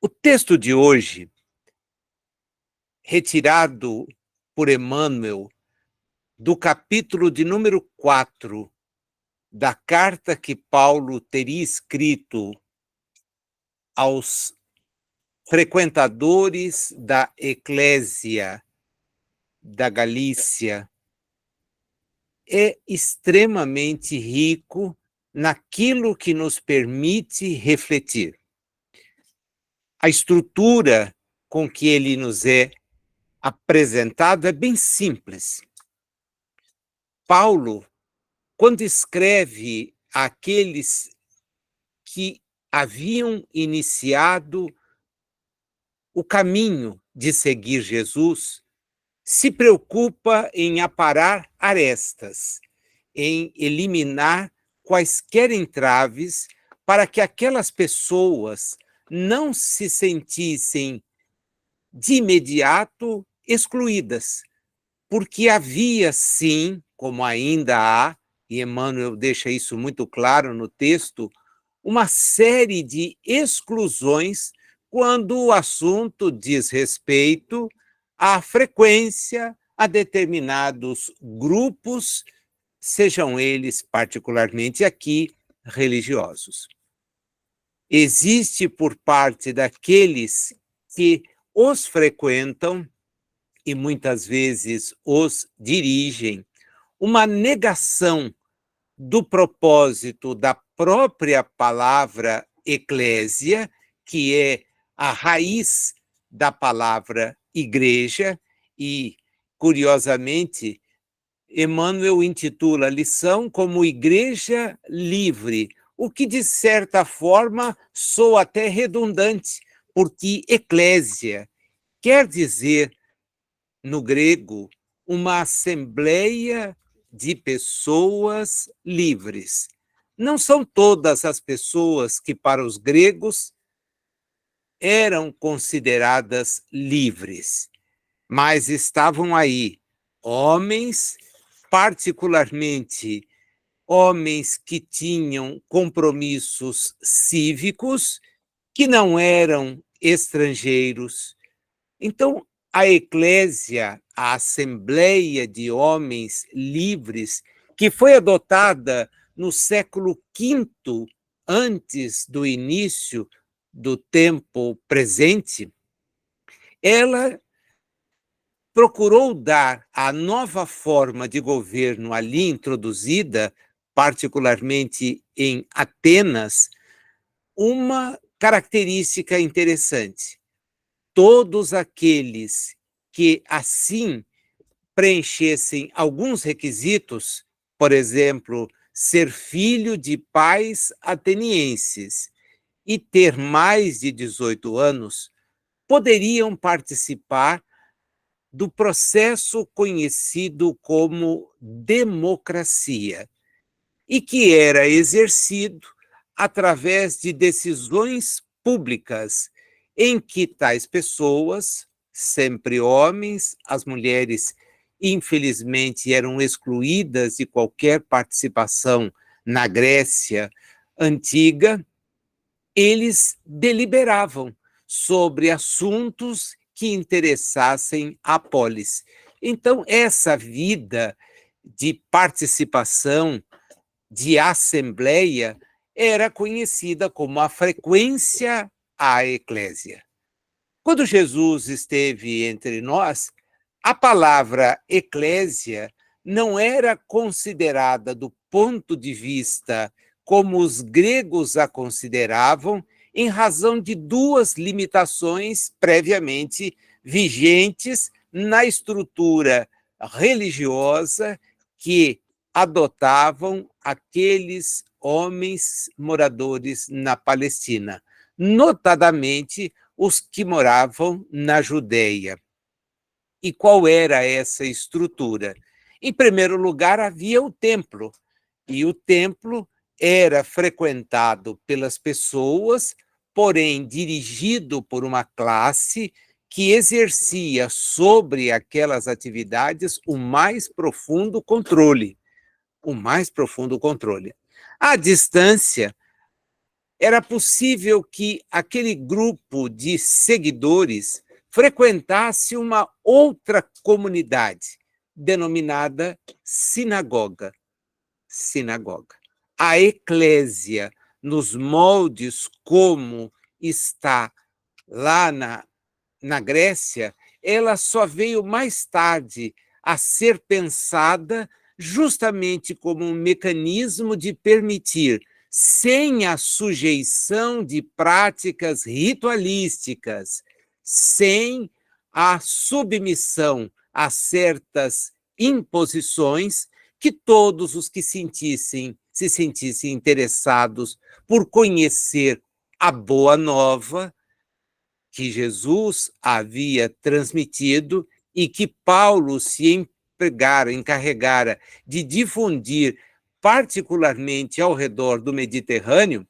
O texto de hoje, retirado por Emmanuel do capítulo de número 4 da carta que Paulo teria escrito aos frequentadores da Eclésia da Galícia, é extremamente rico naquilo que nos permite refletir. A estrutura com que ele nos é apresentado é bem simples. Paulo, quando escreve àqueles que haviam iniciado o caminho de seguir Jesus, se preocupa em aparar arestas, em eliminar quaisquer entraves para que aquelas pessoas não se sentissem de imediato excluídas, porque havia sim, como ainda há, e Emmanuel deixa isso muito claro no texto, uma série de exclusões quando o assunto diz respeito à frequência a determinados grupos, sejam eles particularmente aqui religiosos. Existe por parte daqueles que os frequentam e muitas vezes os dirigem uma negação do propósito da própria palavra eclésia, que é a raiz da palavra igreja, e, curiosamente, Emmanuel intitula a lição como Igreja Livre, o que, de certa forma, soa até redundante, porque eclésia quer dizer, no grego, uma assembleia de pessoas livres. Não são todas as pessoas que, para os gregos, eram consideradas livres, mas estavam aí homens, particularmente homens que tinham compromissos cívicos, que não eram estrangeiros. Então, a eclésia, a assembleia de homens livres, que foi adotada no século V, antes do início do tempo presente, ela procurou dar à nova forma de governo ali introduzida, particularmente em Atenas, uma característica interessante. Todos aqueles que assim preenchessem alguns requisitos, por exemplo, ser filho de pais atenienses e ter mais de 18 anos, poderiam participar do processo conhecido como democracia, e que era exercido através de decisões públicas, em que tais pessoas, sempre homens, as mulheres, infelizmente, eram excluídas de qualquer participação na Grécia antiga, eles deliberavam sobre assuntos que interessassem a polis. Então, essa vida de participação, de assembleia, era conhecida como a frequência à eclésia. Quando Jesus esteve entre nós, a palavra eclésia não era considerada do ponto de vista como os gregos a consideravam, em razão de duas limitações previamente vigentes na estrutura religiosa que adotavam aqueles homens moradores na Palestina, notadamente os que moravam na Judeia. E qual era essa estrutura? Em primeiro lugar, havia o templo, e o templo era frequentado pelas pessoas, porém dirigido por uma classe que exercia sobre aquelas atividades o mais profundo controle. O mais profundo controle. À distância, era possível que aquele grupo de seguidores frequentasse uma outra comunidade, denominada sinagoga. Sinagoga. A eclésia, nos moldes como está lá na Grécia, ela só veio mais tarde a ser pensada justamente como um mecanismo de permitir, sem a sujeição de práticas ritualísticas, sem a submissão a certas imposições, que todos os que se sentissem interessados por conhecer a boa nova que Jesus havia transmitido e que Paulo se encarregara de difundir, particularmente ao redor do Mediterrâneo,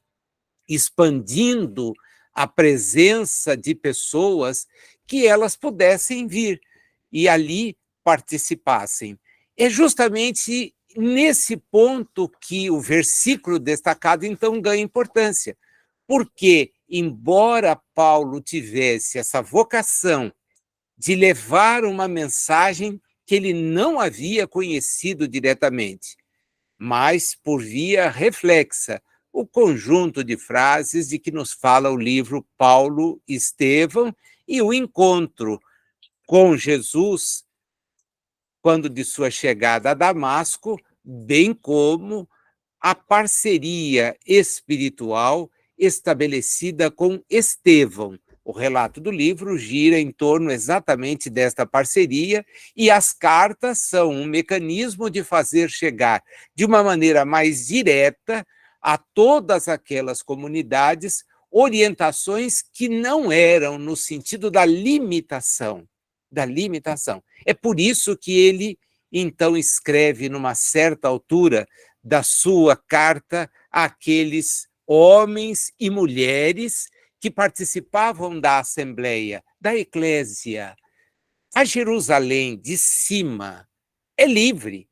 expandindo a presença de pessoas que elas pudessem vir e ali participassem. É justamente nesse ponto que o versículo destacado, então, ganha importância, porque, embora Paulo tivesse essa vocação de levar uma mensagem que ele não havia conhecido diretamente, mas por via reflexa, o conjunto de frases de que nos fala o livro Paulo e Estevão e o encontro com Jesus quando de sua chegada a Damasco, bem como a parceria espiritual estabelecida com Estevão. O relato do livro gira em torno exatamente desta parceria, e as cartas são um mecanismo de fazer chegar de uma maneira mais direta a todas aquelas comunidades orientações que não eram no sentido da limitação, da limitação. É por isso que ele, então, escreve numa certa altura da sua carta àqueles homens e mulheres que participavam da Assembleia, da Eclésia. A Jerusalém de cima é livre,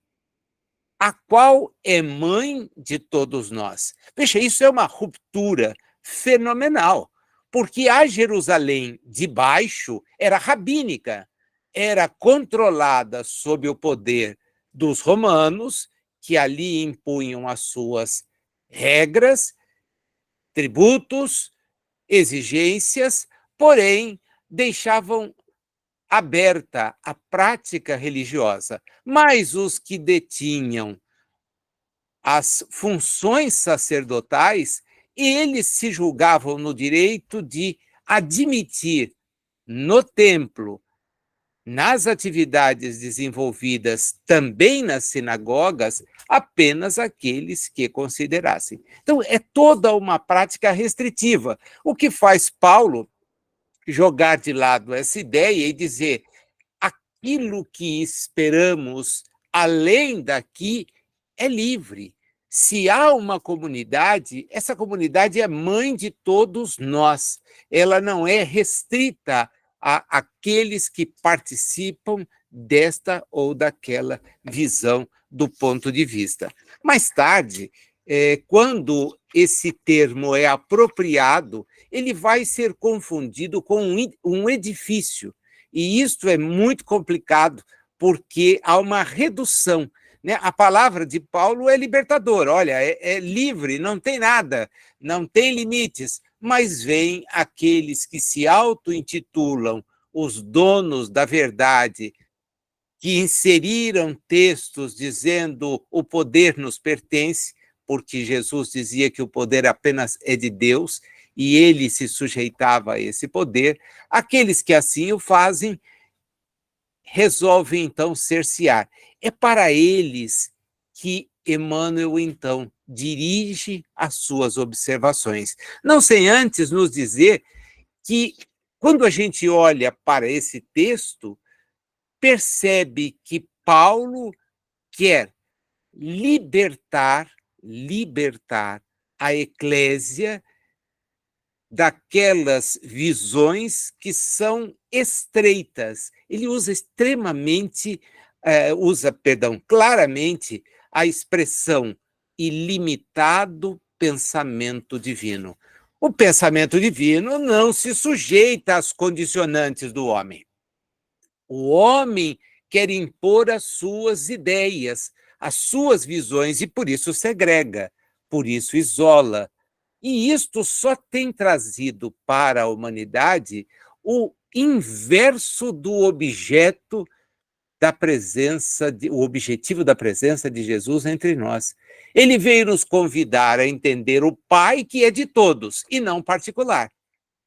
a qual é mãe de todos nós. Veja, isso é uma ruptura fenomenal, porque a Jerusalém de baixo era rabínica, era controlada sob o poder dos romanos, que ali impunham as suas regras, tributos, exigências, porém deixavam aberta a prática religiosa. Mas os que detinham as funções sacerdotais, eles se julgavam no direito de admitir no templo, nas atividades desenvolvidas também nas sinagogas, apenas aqueles que considerassem. Então, é toda uma prática restritiva, o que faz Paulo jogar de lado essa ideia e dizer: aquilo que esperamos além daqui é livre. Se há uma comunidade, essa comunidade é mãe de todos nós. Ela não é restrita àqueles que participam desta ou daquela visão do ponto de vista. Mais tarde, quando esse termo é apropriado, ele vai ser confundido com um edifício. E isto é muito complicado, porque há uma redução, né? A palavra de Paulo é libertadora, olha, é livre, não tem nada, não tem limites, mas vêm aqueles que se auto-intitulam os donos da verdade, que inseriram textos dizendo o poder nos pertence, porque Jesus dizia que o poder apenas é de Deus, e ele se sujeitava a esse poder. Aqueles que assim o fazem resolvem, então, cercear. É para eles que Emmanuel, então, dirige as suas observações. Não sem antes nos dizer que, quando a gente olha para esse texto, percebe que Paulo quer libertar a eclésia daquelas visões que são estreitas. Ele usa claramente a expressão ilimitado pensamento divino. O pensamento divino não se sujeita às condicionantes do homem. O homem quer impor as suas ideias, as suas visões, e por isso segrega, por isso isola. E isto só tem trazido para a humanidade o inverso do objeto da presença, o objetivo da presença de Jesus entre nós. Ele veio nos convidar a entender o Pai que é de todos e não particular.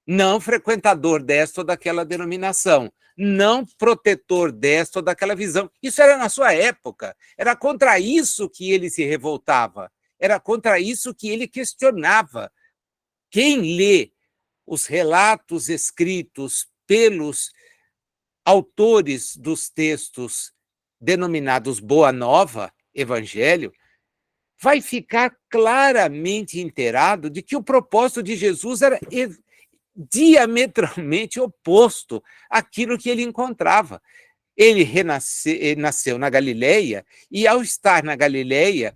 Não frequentador desta ou daquela denominação, não protetor desta ou daquela visão. Isso era na sua época, era contra isso que ele se revoltava, era contra isso que ele questionava. Quem lê os relatos escritos pelos autores dos textos denominados Boa Nova, Evangelho, vai ficar claramente inteirado de que o propósito de Jesus era diametralmente oposto àquilo que ele encontrava. Ele nasceu na Galileia, e ao estar na Galileia,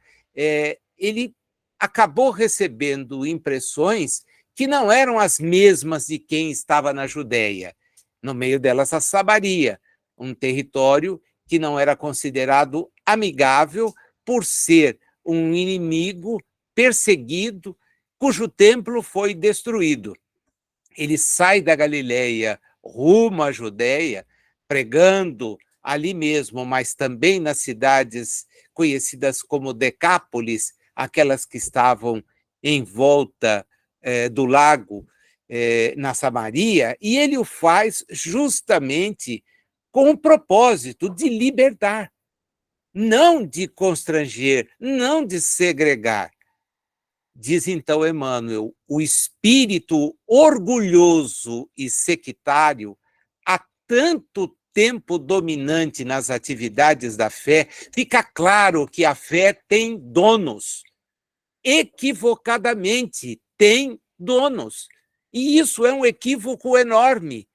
ele acabou recebendo impressões que não eram as mesmas de quem estava na Judéia. No meio delas, a Samaria, um território que não era considerado amigável por ser um inimigo perseguido, cujo templo foi destruído. Ele sai da Galileia rumo à Judéia, pregando ali mesmo, mas também nas cidades conhecidas como Decápolis, aquelas que estavam em volta do lago, na Samaria, e ele o faz justamente com o propósito de libertar, não de constranger, não de segregar. Diz então Emmanuel, o espírito orgulhoso e sectário, há tanto tempo dominante nas atividades da fé, fica claro que a fé tem donos. Equivocadamente tem donos. E isso é um equívoco enorme.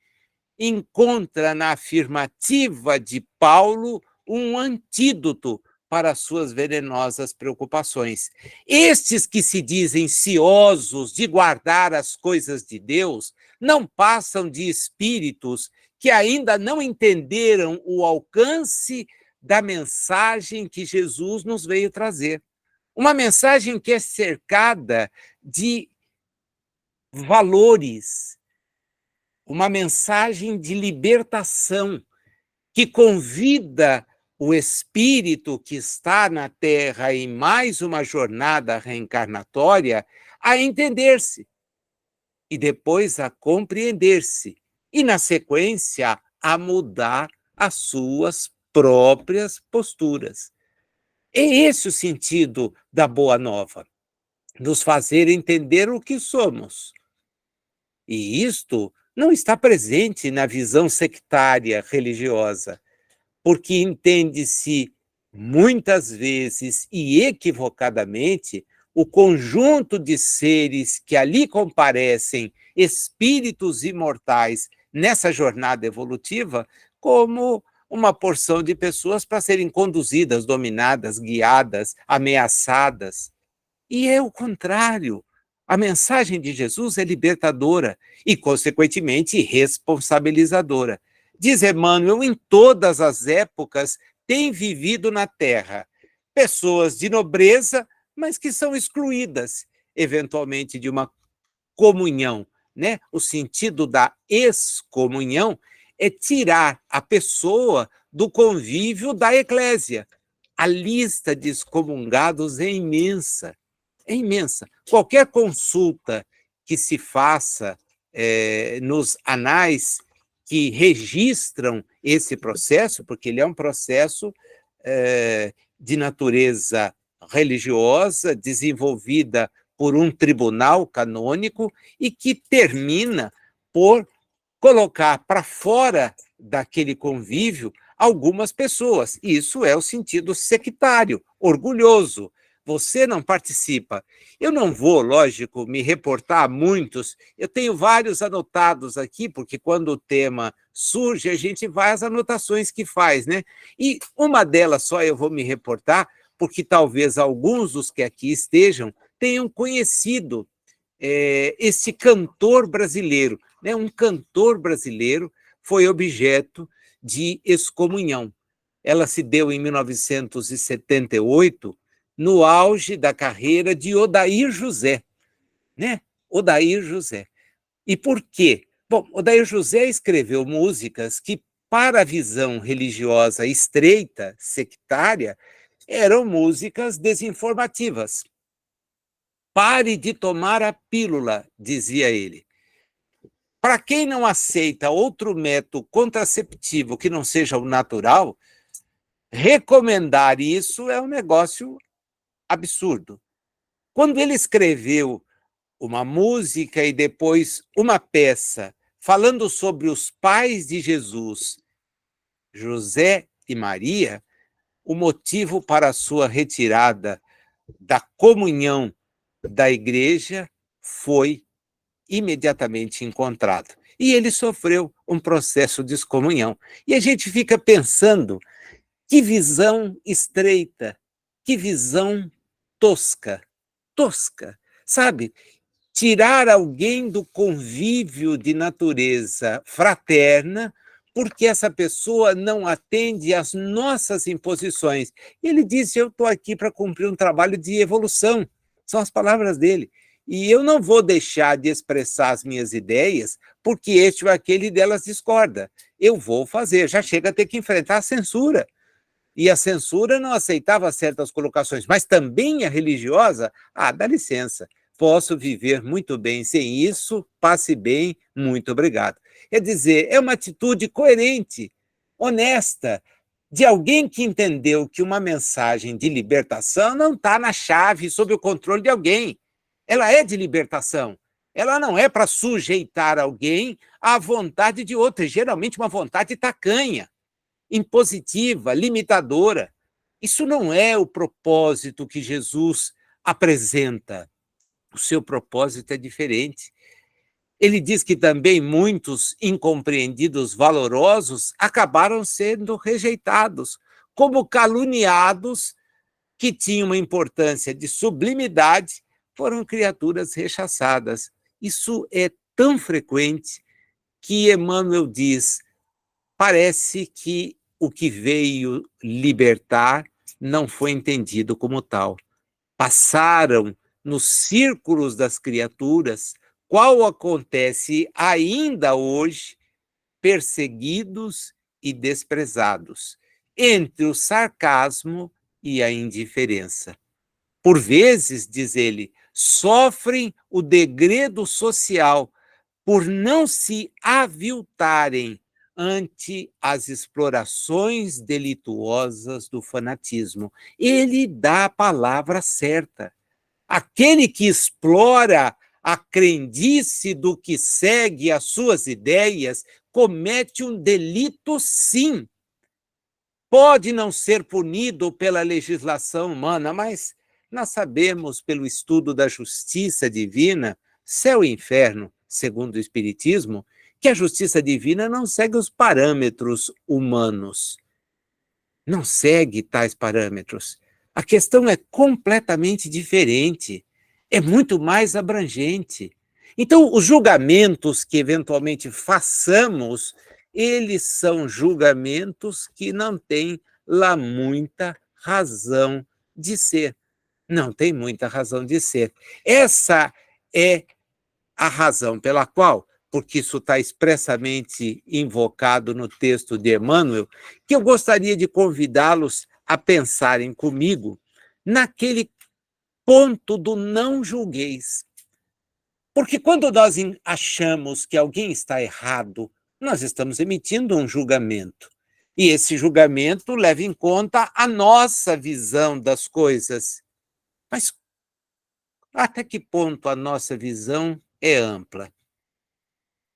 Encontra na afirmativa de Paulo um antídoto para as suas venenosas preocupações. Estes que se dizem ciosos de guardar as coisas de Deus não passam de espíritos que ainda não entenderam o alcance da mensagem que Jesus nos veio trazer. Uma mensagem que é cercada de valores, uma mensagem de libertação, que convida o espírito que está na Terra em mais uma jornada reencarnatória a entender-se, e depois a compreender-se, e na sequência a mudar as suas próprias posturas. É esse o sentido da Boa Nova, nos fazer entender o que somos. E isto não está presente na visão sectária religiosa, porque entende-se muitas vezes e equivocadamente o conjunto de seres que ali comparecem, espíritos imortais, nessa jornada evolutiva, como uma porção de pessoas para serem conduzidas, dominadas, guiadas, ameaçadas. E é o contrário. A mensagem de Jesus é libertadora e, consequentemente, responsabilizadora. Diz Emmanuel, em todas as épocas tem vivido na Terra pessoas de nobreza, mas que são excluídas, eventualmente, de uma comunhão, né? O sentido da excomunhão é tirar a pessoa do convívio da eclésia. A lista de excomungados é imensa. É imensa. Qualquer consulta que se faça nos anais que registram esse processo, porque ele é um processo de natureza religiosa, desenvolvida por um tribunal canônico e que termina por colocar para fora daquele convívio algumas pessoas. Isso é o sentido sectário, orgulhoso. Você não participa. Eu não vou, lógico, me reportar a muitos. Eu tenho vários anotados aqui, porque quando o tema surge, a gente vai às anotações que faz, né? E uma delas só eu vou me reportar, porque talvez alguns dos que aqui estejam tenham conhecido esse cantor brasileiro. Né? Um cantor brasileiro foi objeto de excomunhão. Ela se deu em 1978, no auge da carreira de Odair José. Né? Odair José. E por quê? Bom, Odair José escreveu músicas que, para a visão religiosa estreita, sectária, eram músicas desinformativas. Pare de tomar a pílula, dizia ele. Para quem não aceita outro método contraceptivo que não seja o natural, recomendar isso é um negócio absurdo. Quando ele escreveu uma música e depois uma peça falando sobre os pais de Jesus, José e Maria, o motivo para a sua retirada da comunhão da igreja foi imediatamente encontrado. E ele sofreu um processo de excomunhão. E a gente fica pensando, que visão estreita, que visão tosca, sabe? Tirar alguém do convívio de natureza fraterna porque essa pessoa não atende às nossas imposições. E ele disse, eu estou aqui para cumprir um trabalho de evolução. São as palavras dele. E eu não vou deixar de expressar as minhas ideias porque este ou aquele delas discorda. Eu vou fazer, já chega a ter que enfrentar a censura. E a censura não aceitava certas colocações, mas também a religiosa, dá licença, posso viver muito bem sem isso, passe bem, muito obrigado. Quer dizer, é uma atitude coerente, honesta, de alguém que entendeu que uma mensagem de libertação não está na chave, sob o controle de alguém. Ela é de libertação. Ela não é para sujeitar alguém à vontade de outro, geralmente uma vontade tacanha, impositiva, limitadora. Isso não é o propósito que Jesus apresenta. O seu propósito é diferente. Ele diz que também muitos incompreendidos valorosos acabaram sendo rejeitados, como caluniados que tinham uma importância de sublimidade, foram criaturas rechaçadas. Isso é tão frequente que Emmanuel diz, parece que o que veio libertar não foi entendido como tal. Passaram nos círculos das criaturas, qual acontece ainda hoje, perseguidos e desprezados, entre o sarcasmo e a indiferença. Por vezes, diz ele, sofrem o degredo social por não se aviltarem ante as explorações delituosas do fanatismo. Ele dá a palavra certa. Aquele que explora a crendice do que segue as suas ideias comete um delito, sim. Pode não ser punido pela legislação humana, mas nós sabemos, pelo estudo da justiça divina, céu e inferno, segundo o Espiritismo, que a justiça divina não segue os parâmetros humanos. Não segue tais parâmetros. A questão é completamente diferente, é muito mais abrangente. Então, os julgamentos que eventualmente façamos, eles são julgamentos que não têm lá muita razão de ser. Não tem muita razão de ser. Essa é a razão pela qual, porque isso está expressamente invocado no texto de Emmanuel, que eu gostaria de convidá-los a pensarem comigo naquele ponto do não julgueis. Porque quando nós achamos que alguém está errado, nós estamos emitindo um julgamento. E esse julgamento leva em conta a nossa visão das coisas. Mas até que ponto a nossa visão é ampla?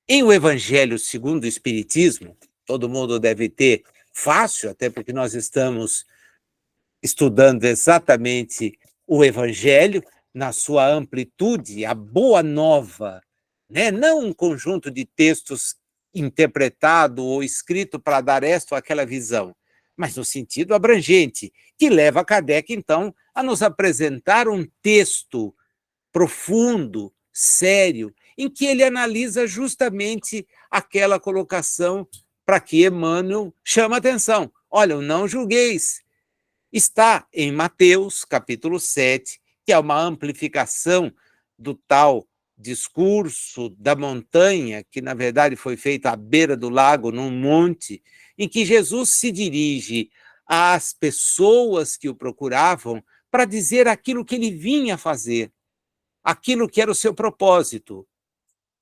Em o Evangelho segundo o Espiritismo, todo mundo deve ter fácil, até porque nós estamos estudando exatamente o Evangelho na sua amplitude, a boa nova, né? Não um conjunto de textos interpretado ou escrito para dar esta ou aquela visão, mas no sentido abrangente, que leva Kardec, então, a nos apresentar um texto profundo, sério, em que ele analisa justamente aquela colocação para que Emmanuel chama atenção. Olha, não julgueis. Está em Mateus, capítulo 7, que é uma amplificação do tal discurso da montanha, que na verdade foi feito à beira do lago, num monte, em que Jesus se dirige às pessoas que o procuravam para dizer aquilo que ele vinha fazer, aquilo que era o seu propósito.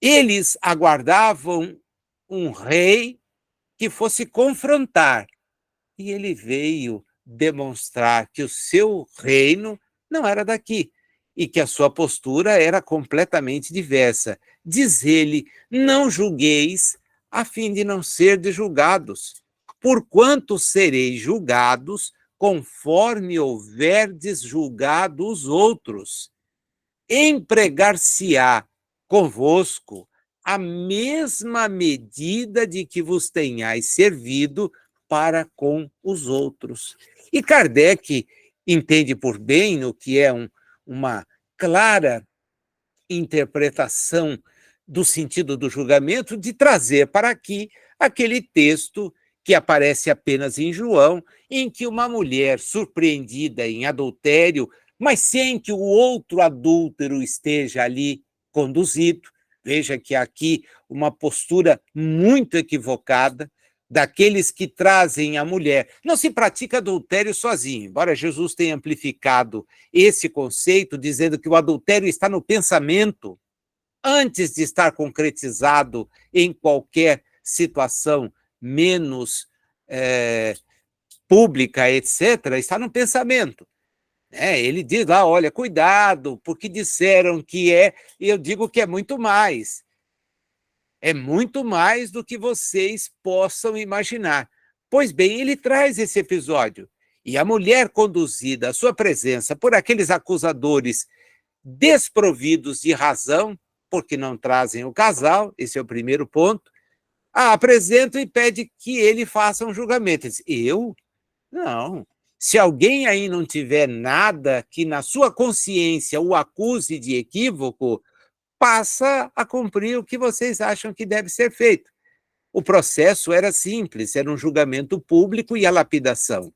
Eles aguardavam um rei que fosse confrontar, e ele veio demonstrar que o seu reino não era daqui e que a sua postura era completamente diversa. Diz ele: não julgueis a fim de não serdes julgados, porquanto sereis julgados conforme houverdes julgado os outros. Empregar-se-á convosco a mesma medida de que vos tenhais servido para com os outros. E Kardec entende por bem o que é uma clara interpretação do sentido do julgamento, de trazer para aqui aquele texto que aparece apenas em João, em que uma mulher surpreendida em adultério, mas sem que o outro adúltero esteja ali conduzido, veja que aqui uma postura muito equivocada daqueles que trazem a mulher. Não se pratica adultério sozinho, embora Jesus tenha amplificado esse conceito, dizendo que o adultério está no pensamento, antes de estar concretizado em qualquer situação menos pública, etc., está no pensamento. Ele diz lá, olha, cuidado, porque disseram que é, e eu digo que é muito mais. É muito mais do que vocês possam imaginar. Pois bem, ele traz esse episódio. E a mulher conduzida à sua presença por aqueles acusadores desprovidos de razão, porque não trazem o casal, esse é o primeiro ponto, apresenta e pede que ele faça um julgamento. Ele diz, eu? Não. Se alguém aí não tiver nada que na sua consciência o acuse de equívoco, passa a cumprir o que vocês acham que deve ser feito. O processo era simples, era um julgamento público e a lapidação.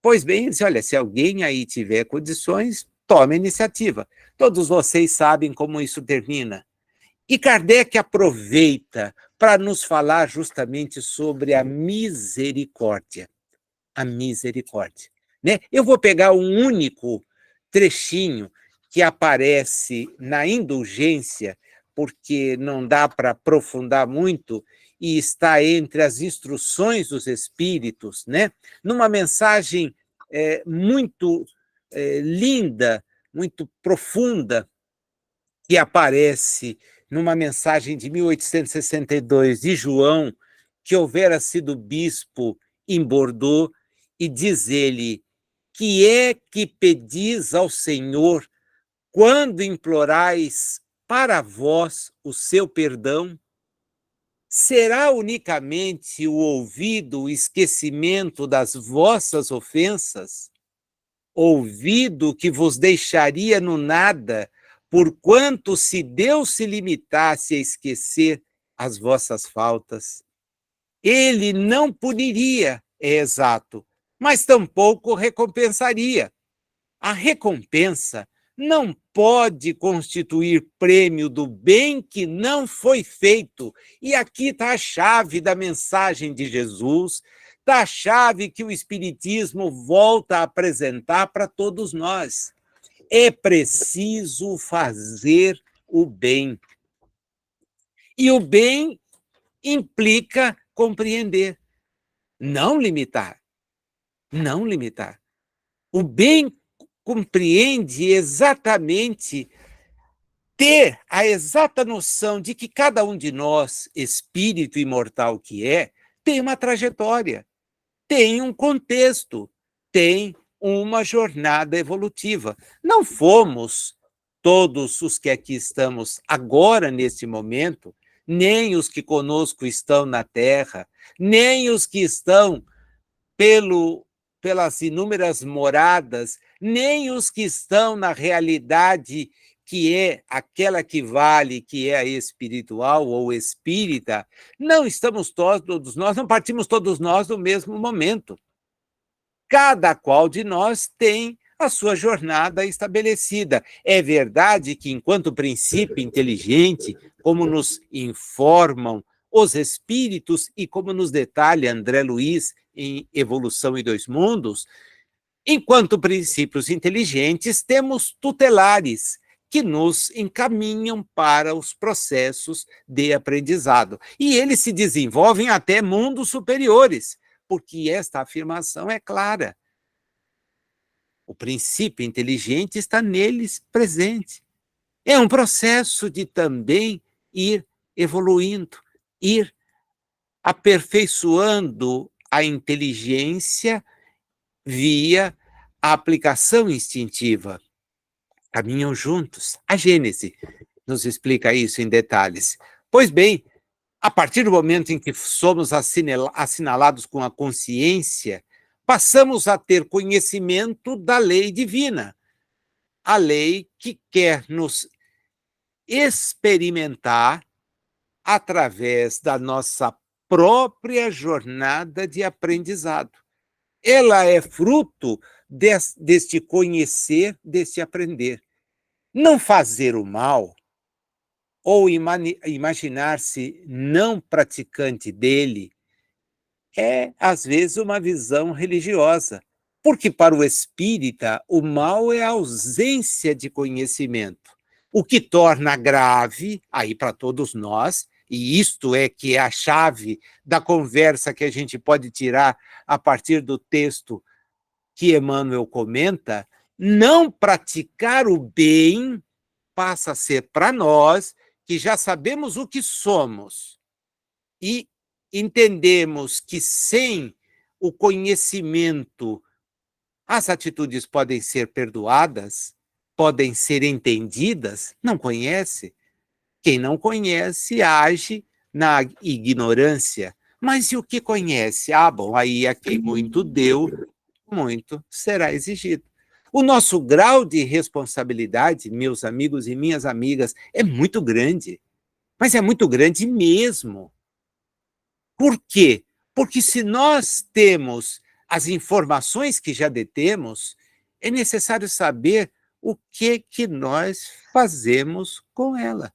Pois bem, disse, olha, se alguém aí tiver condições, tome a iniciativa. Todos vocês sabem como isso termina. E Kardec aproveita para nos falar justamente sobre a misericórdia. A misericórdia. Né? Eu vou pegar um único trechinho que aparece na indulgência, porque não dá para aprofundar muito, e está entre as instruções dos espíritos, né? Numa mensagem muito linda, muito profunda, que aparece numa mensagem de 1862 de João, que houvera sido bispo em Bordeaux, e diz ele: que é que pedis ao Senhor quando implorais para vós o seu perdão? Será unicamente o ouvido o esquecimento das vossas ofensas? Ouvido que vos deixaria no nada, porquanto se Deus se limitasse a esquecer as vossas faltas, ele não puniria, é exato, mas tampouco recompensaria. A recompensa não pode constituir prêmio do bem que não foi feito. E aqui está a chave da mensagem de Jesus, está a chave que o Espiritismo volta a apresentar para todos nós. É preciso fazer o bem. E o bem implica compreender, não limitar. Não limitar. O bem compreende exatamente ter a exata noção de que cada um de nós, espírito imortal que é, tem uma trajetória, tem um contexto, tem uma jornada evolutiva. Não fomos todos os que aqui estamos agora, nesse momento, nem os que conosco estão na Terra, nem os que estão pelas inúmeras moradas, nem os que estão na realidade que é aquela que vale, que é a espiritual ou espírita, não estamos todos nós, não partimos todos nós do mesmo momento. Cada qual de nós tem a sua jornada estabelecida. É verdade que, enquanto princípio inteligente, como nos informam os espíritos e como nos detalha André Luiz em Evolução e Dois Mundos, enquanto princípios inteligentes, temos tutelares que nos encaminham para os processos de aprendizado. E eles se desenvolvem até mundos superiores, porque esta afirmação é clara. O princípio inteligente está neles presente. É um processo de também ir evoluindo, ir aperfeiçoando a inteligência via a aplicação instintiva. Caminham juntos. A Gênese nos explica isso em detalhes. Pois bem, a partir do momento em que somos assinalados com a consciência, passamos a ter conhecimento da lei divina, a lei que quer nos experimentar através da nossa própria jornada de aprendizado. Ela é fruto deste conhecer, deste aprender. Não fazer o mal, ou imaginar-se não praticante dele, é, às vezes, uma visão religiosa, porque para o espírita, o mal é a ausência de conhecimento, o que torna grave, aí para todos nós, e isto é que é a chave da conversa que a gente pode tirar a partir do texto que Emmanuel comenta, não praticar o bem passa a ser para nós, que já sabemos o que somos, e entendemos que sem o conhecimento as atitudes podem ser perdoadas, podem ser entendidas, não conhece. Quem não conhece age na ignorância. Mas e o que conhece? Ah, bom, aí a quem muito deu, muito será exigido. O nosso grau de responsabilidade, meus amigos e minhas amigas, é muito grande. Mas é muito grande mesmo. Por quê? Porque se nós temos as informações que já detemos, é necessário saber o que nós fazemos com ela.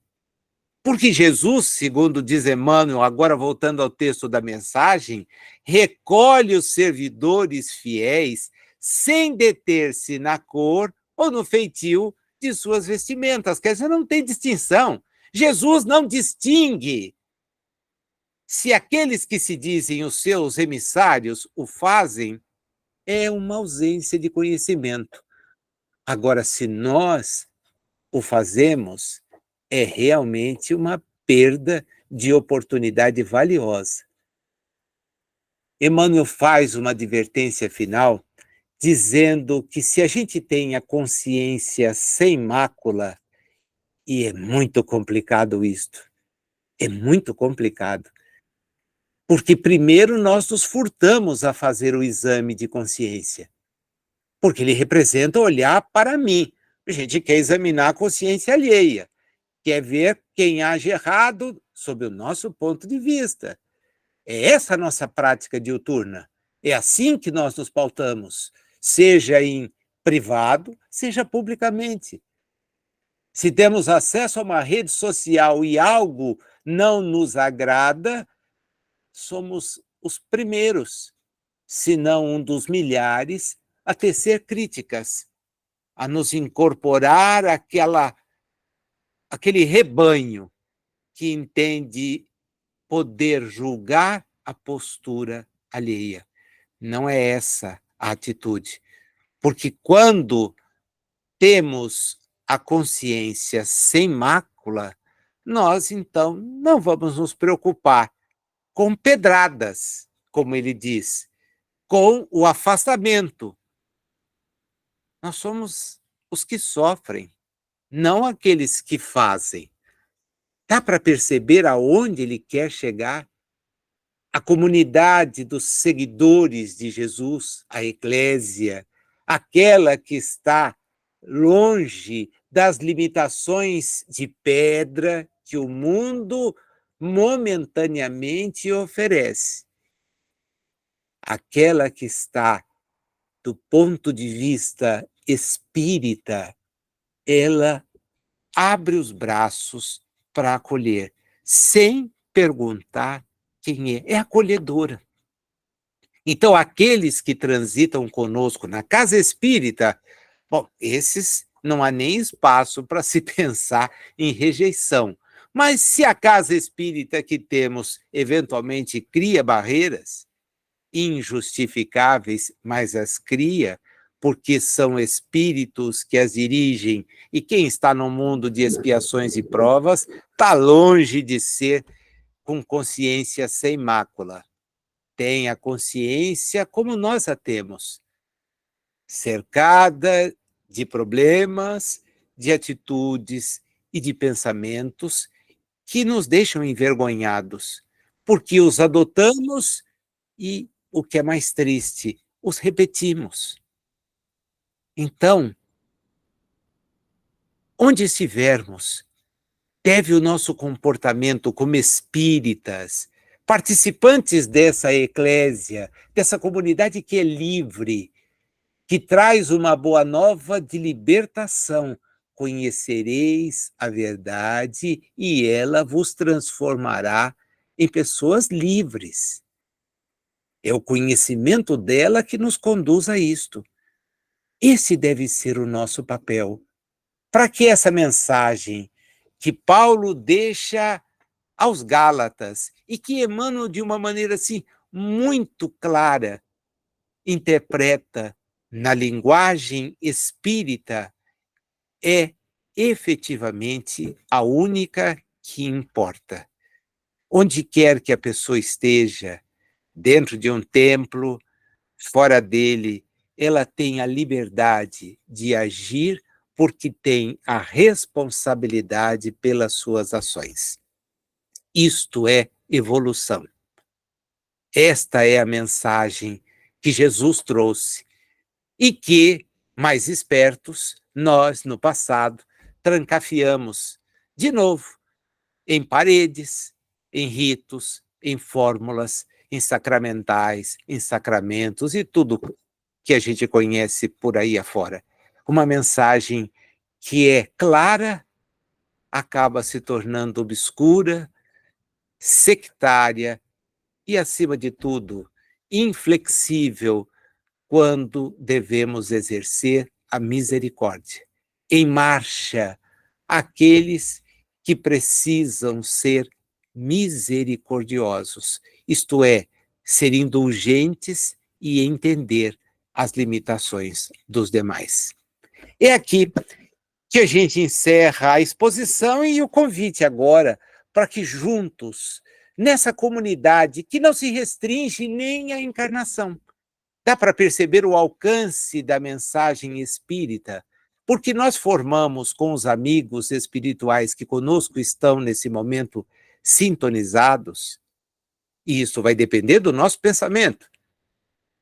Porque Jesus, segundo diz Emmanuel, agora voltando ao texto da mensagem, recolhe os servidores fiéis sem deter-se na cor ou no feitio de suas vestimentas. Quer dizer, não tem distinção. Jesus não distingue se aqueles que se dizem os seus emissários o fazem, é uma ausência de conhecimento. Agora, se nós o fazemos, é realmente uma perda de oportunidade valiosa. Emmanuel faz uma advertência final, dizendo que se a gente tem a consciência sem mácula, e é muito complicado isto, é muito complicado, porque primeiro nós nos furtamos a fazer o exame de consciência, porque ele representa olhar para mim. A gente quer examinar a consciência alheia, quer ver quem age errado sob o nosso ponto de vista. É essa a nossa prática diuturna. É assim que nós nos pautamos, seja em privado, seja publicamente. Se temos acesso a uma rede social e algo não nos agrada, somos os primeiros, se não um dos milhares, a tecer críticas, a nos incorporar àquele rebanho que entende poder julgar a postura alheia. Não é essa a atitude. Porque quando temos a consciência sem mácula, nós, então, não vamos nos preocupar com pedradas, como ele diz, com o afastamento. Nós somos os que sofrem, não aqueles que fazem. Dá para perceber aonde ele quer chegar? A comunidade dos seguidores de Jesus, a eclésia, aquela que está longe das limitações de pedra que o mundo momentaneamente oferece. Aquela que está do ponto de vista espírita, ela abre os braços para acolher, sem perguntar quem é. É acolhedora. Então, aqueles que transitam conosco na casa espírita, bom, esses não há nem espaço para se pensar em rejeição. Mas se a casa espírita que temos eventualmente cria barreiras, injustificáveis, mas as cria, porque são espíritos que as dirigem, e quem está no mundo de expiações e provas está longe de ser com consciência sem mácula. Tem a consciência como nós a temos, cercada de problemas, de atitudes e de pensamentos que nos deixam envergonhados, porque os adotamos e, o que é mais triste, os repetimos. Então, onde estivermos, deve o nosso comportamento como espíritas, participantes dessa eclésia, dessa comunidade que é livre, que traz uma boa nova de libertação. Conhecereis a verdade e ela vos transformará em pessoas livres. É o conhecimento dela que nos conduz a isto. Esse deve ser o nosso papel. Para que essa mensagem que Paulo deixa aos Gálatas e que Emmanuel, de uma maneira assim muito clara, interpreta na linguagem espírita, é efetivamente a única que importa. Onde quer que a pessoa esteja, dentro de um templo, fora dele, ela tem a liberdade de agir porque tem a responsabilidade pelas suas ações. Isto é evolução. Esta é a mensagem que Jesus trouxe e que, mais espertos, nós, no passado, trancafiamos de novo em paredes, em ritos, em fórmulas, em sacramentais, em sacramentos e tudo que a gente conhece por aí afora. Uma mensagem que é clara acaba se tornando obscura, sectária e, acima de tudo, inflexível quando devemos exercer a misericórdia. Em marcha, aqueles que precisam ser misericordiosos, isto é, ser indulgentes e entender as limitações dos demais. É aqui que a gente encerra a exposição e o convite agora para que juntos, nessa comunidade que não se restringe nem à encarnação, dá para perceber o alcance da mensagem espírita, porque nós formamos com os amigos espirituais que conosco estão nesse momento sintonizados, e isso vai depender do nosso pensamento.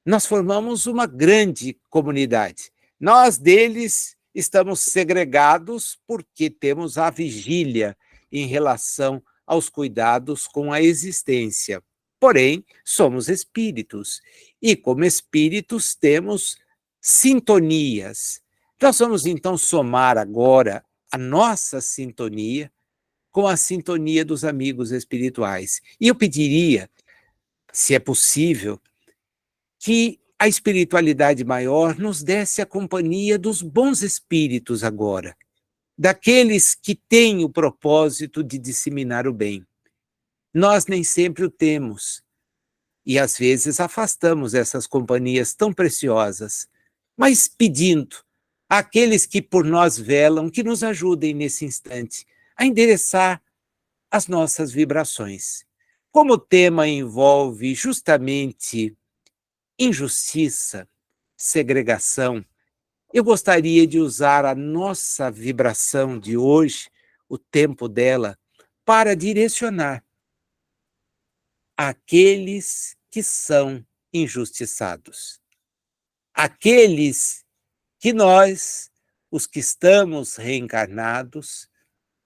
Nós formamos uma grande comunidade. Nós deles estamos segregados porque temos a vigília em relação aos cuidados com a existência. Porém, somos espíritos e, como espíritos, temos sintonias. Nós vamos então somar agora a nossa sintonia com a sintonia dos amigos espirituais. E eu pediria, se é possível, que a espiritualidade maior nos desse a companhia dos bons espíritos agora, daqueles que têm o propósito de disseminar o bem. Nós nem sempre o temos, e às vezes afastamos essas companhias tão preciosas, mas pedindo àqueles que por nós velam que nos ajudem nesse instante a endereçar as nossas vibrações. Como o tema envolve justamente injustiça, segregação, eu gostaria de usar a nossa vibração de hoje, o tempo dela, para direcionar aqueles que são injustiçados, aqueles que nós os que estamos reencarnados,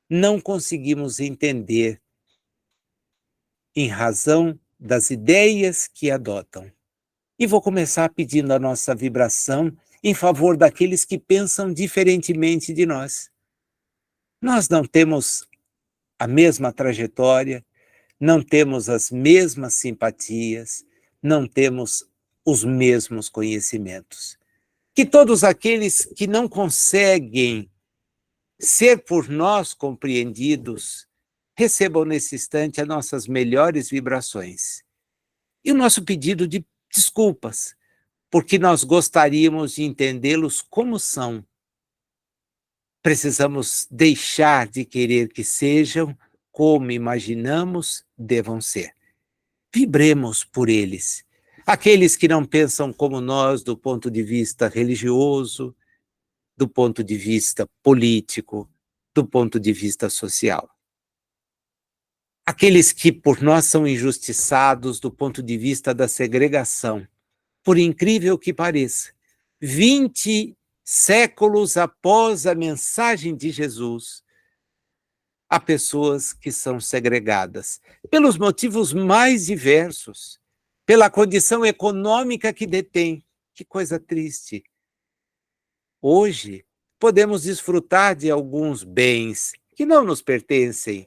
não conseguimos entender em razão das ideias que adotam. E vou começar pedindo a nossa vibração em favor daqueles que pensam diferentemente de nós. Nós não temos a mesma trajetória, não temos as mesmas simpatias, não temos os mesmos conhecimentos. Que todos aqueles que não conseguem ser por nós compreendidos recebam nesse instante as nossas melhores vibrações. E o nosso pedido de desculpas, porque nós gostaríamos de entendê-los como são. Precisamos deixar de querer que sejam como imaginamos devam ser. Vibremos por eles. Aqueles que não pensam como nós do ponto de vista religioso, do ponto de vista político, do ponto de vista social. Aqueles que por nós são injustiçados do ponto de vista da segregação. Por incrível que pareça, 20 séculos após a mensagem de Jesus, há pessoas que são segregadas, pelos motivos mais diversos, pela condição econômica que detém. Que coisa triste. Hoje, podemos desfrutar de alguns bens que não nos pertencem,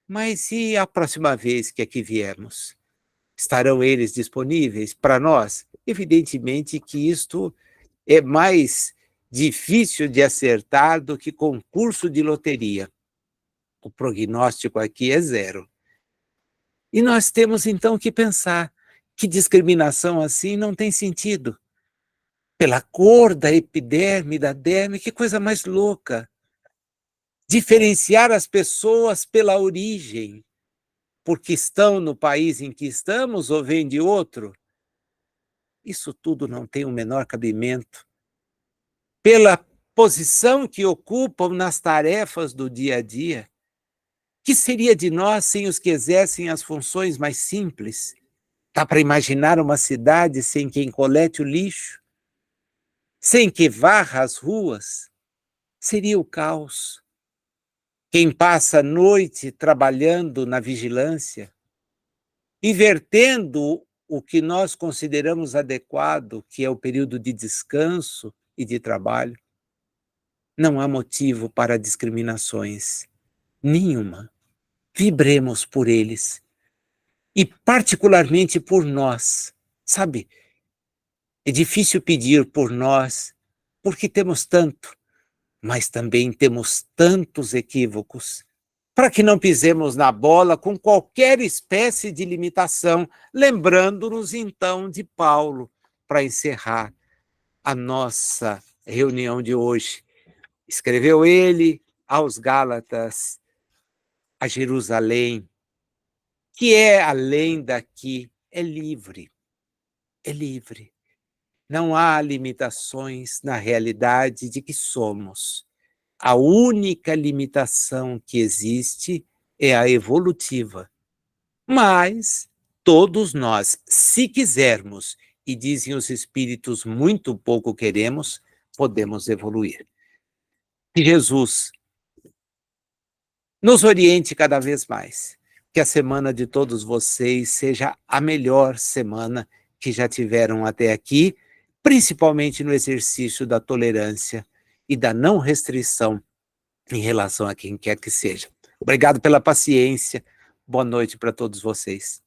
mas e a próxima vez que aqui viemos? Estarão eles disponíveis para nós? Evidentemente que isto é mais difícil de acertar do que concurso de loteria. O prognóstico aqui é zero. E nós temos então que pensar que discriminação assim não tem sentido. Pela cor da epiderme, da derme, que coisa mais louca. Diferenciar as pessoas pela origem, porque estão no país em que estamos ou vêm de outro. Isso tudo não tem o menor cabimento. Pela posição que ocupam nas tarefas do dia a dia. Que seria de nós sem os que exercem as funções mais simples? Dá para imaginar uma cidade sem quem colete o lixo? Sem que varra as ruas? Seria o caos. Quem passa a noite trabalhando na vigilância, invertendo o que nós consideramos adequado, que é o período de descanso e de trabalho. Não há motivo para discriminações, nenhuma. Vibremos por eles, e particularmente por nós. Sabe, é difícil pedir por nós, porque temos tanto, mas também temos tantos equívocos, para que não pisemos na bola com qualquer espécie de limitação, lembrando-nos então de Paulo, para encerrar a nossa reunião de hoje. Escreveu ele aos Gálatas, a Jerusalém, que é além daqui, é livre, é livre. Não há limitações na realidade de que somos. A única limitação que existe é a evolutiva. Mas todos nós, se quisermos, e dizem os espíritos, muito pouco queremos, podemos evoluir. Que Jesus nos oriente cada vez mais. Que a semana de todos vocês seja a melhor semana que já tiveram até aqui, principalmente no exercício da tolerância e da não restrição em relação a quem quer que seja. Obrigado pela paciência. Boa noite para todos vocês.